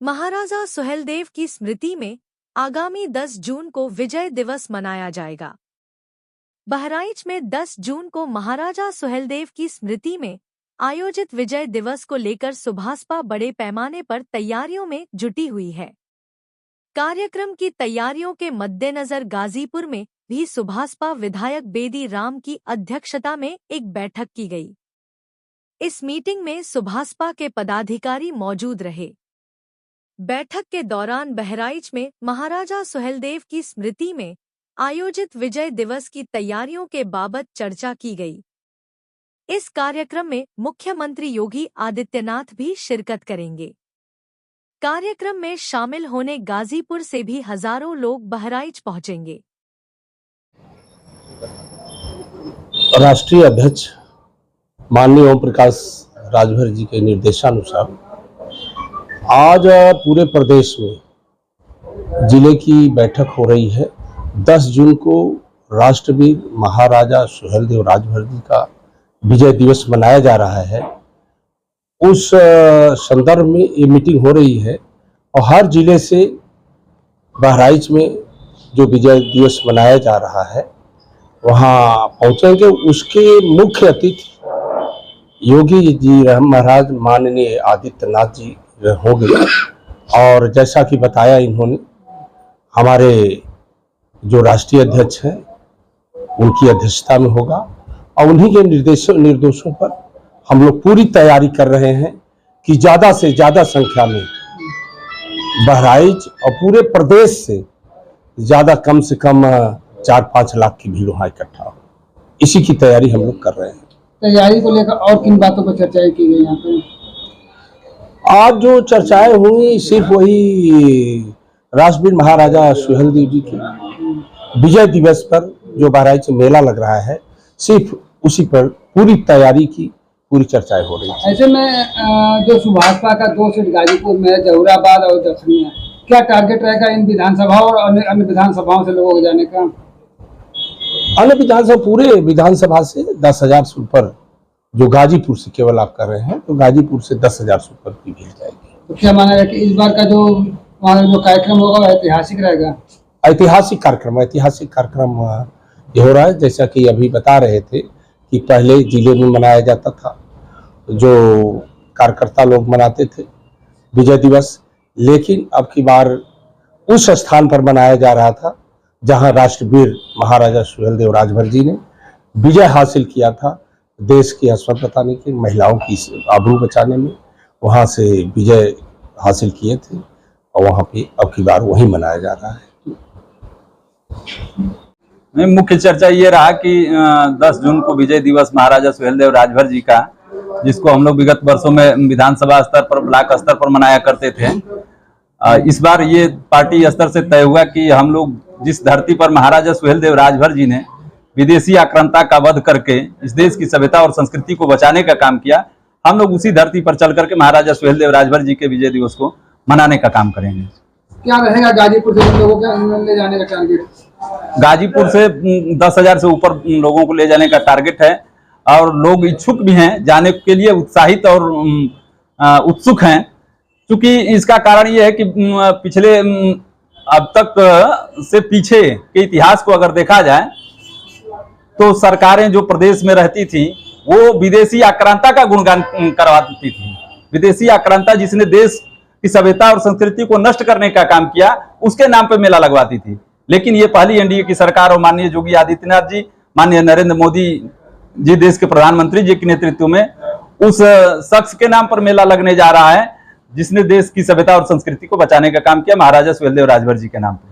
महाराजा सुहेलदेव की स्मृति में आगामी 10 जून को विजय दिवस मनाया जाएगा। बहराइच में 10 जून को महाराजा सुहेलदेव की स्मृति में आयोजित विजय दिवस को लेकर सुभाषपा बड़े पैमाने पर तैयारियों में जुटी हुई है। कार्यक्रम की तैयारियों के मद्देनजर गाजीपुर में भी सुभाषपा विधायक बेदी राम की अध्यक्षता में एक बैठक की गई। इस मीटिंग में सुभाषपा के पदाधिकारी मौजूद रहे। बैठक के दौरान बहराइच में महाराजा सुहेलदेव की स्मृति में आयोजित विजय दिवस की तैयारियों के बाबत चर्चा की गई। इस कार्यक्रम में मुख्यमंत्री योगी आदित्यनाथ भी शिरकत करेंगे। कार्यक्रम में शामिल होने गाजीपुर से भी हजारों लोग बहराइच पहुंचेंगे। राष्ट्रीय अध्यक्ष माननीय ओम प्रकाश राजभर जी के निर्देशानुसार आज पूरे प्रदेश में जिले की बैठक हो रही है। 10 जून को राष्ट्रवीर महाराजा सुहेलदेव राजभर जी का विजय दिवस मनाया जा रहा है। उस संदर्भ में ये मीटिंग हो रही है और हर जिले से बहराइच में जो विजय दिवस मनाया जा रहा है वहाँ पहुँचेंगे। उसके मुख्य अतिथि योगी जी महाराज माननीय आदित्यनाथ जी होंगे और जैसा कि बताया इन्होंने, हमारे जो राष्ट्रीय अध्यक्ष हैं उनकी अध्यक्षता में होगा और उन्हीं के निर्देशों पर हम लोग पूरी तैयारी कर रहे हैं कि ज़्यादा से ज़्यादा संख्या में बहराइच और पूरे प्रदेश से ज़्यादा कम से कम 4-5 लाख की भीड़ वहाँ इकट्ठा हो। इसी की तैयारी हम लोग कर रहे हैं। तैयारी को लेकर और किन बातों पर चर्चाएं की गई यहाँ पे? आज जो चर्चाएं हुई सिर्फ वही राष्ट्रवीर महाराजा सुहेलदेव जी के विजय दिवस पर जो बहराइच में मेला लग रहा है, सिर्फ उसी पर पूरी तैयारी की पूरी चर्चाएं हो रही है। ऐसे में जो सुभाषपा का 2 सीट गाजीपुर में, जहुराबाद और दक्षिणिया, क्या टारगेट रहेगा इन विधानसभाओं और अन्य विधानसभाओं से लोगों को जाने का? अन्य विधानसभा पूरे विधानसभा से 10,000 से ऊपर, जो गाजीपुर से केवल आप कर रहे हैं तो गाजीपुर से 10,000 से ऊपर की भीड़ जाएगी। तो क्या माना है कि इस बार का जो कार्यक्रम होगा वह ऐतिहासिक रहेगा? ऐतिहासिक कार्यक्रम ये हो रहा है। जैसा कि अभी बता रहे थे कि पहले जिले में मनाया जाता था, जो कार्यकर्ता लोग मनाते थे विजय दिवस, लेकिन अब की बार उस स्थान पर मनाया जा रहा था जहां राष्ट्रवीर महाराजा सुहेलदेव राजभर जी ने विजय हासिल किया था। देश की अस्मत बताने के, महिलाओं की आबरू बचाने में वहां से विजय हासिल किए थे और वहां पे अब की बार वही मनाया जा रहा है। मुख्य चर्चा ये रहा कि 10 जून को विजय दिवस महाराजा सुहेलदेव राजभर जी का, जिसको हम लोग विगत वर्षों में विधानसभा स्तर पर, ब्लॉक स्तर पर मनाया करते थे, इस बार ये पार्टी स्तर से तय हुआ कि हम लोग जिस धरती पर महाराजा सुहेलदेव राजभर जी ने विदेशी आक्रांता का वध करके इस देश की सभ्यता और संस्कृति को बचाने का काम किया, हम लोग उसी धरती पर चल करके महाराजा सुहेलदेव राजभर जी के विजय दिवस को मनाने का काम करेंगे। क्या रहेगा गाजीपुर से लोगों को ले जाने का टारगेट? गाजीपुर से 10,000 से ऊपर लोगों को ले जाने का टारगेट है और लोग इच्छुक भी हैं जाने के लिए, उत्साहित और उत्सुक हैं। क्योंकि इसका कारण ये है कि पिछले अब तक से पीछे के इतिहास को अगर देखा जाए तो सरकारें जो प्रदेश में रहती थी वो विदेशी आक्रांता का गुणगान करवाती थी। विदेशी आक्रांता जिसने देश की सभ्यता और संस्कृति को नष्ट करने का काम किया, उसके नाम पे मेला लगवाती थी। लेकिन ये पहली एनडीए की सरकार और माननीय योगी आदित्यनाथ जी, माननीय नरेंद्र मोदी जी, देश के प्रधानमंत्री जी के नेतृत्व में उस शख्स के नाम पर मेला लगने जा रहा है जिसने देश की सभ्यता और संस्कृति को बचाने का काम किया, महाराजा सुहेलदेव राजभर जी के नाम पर।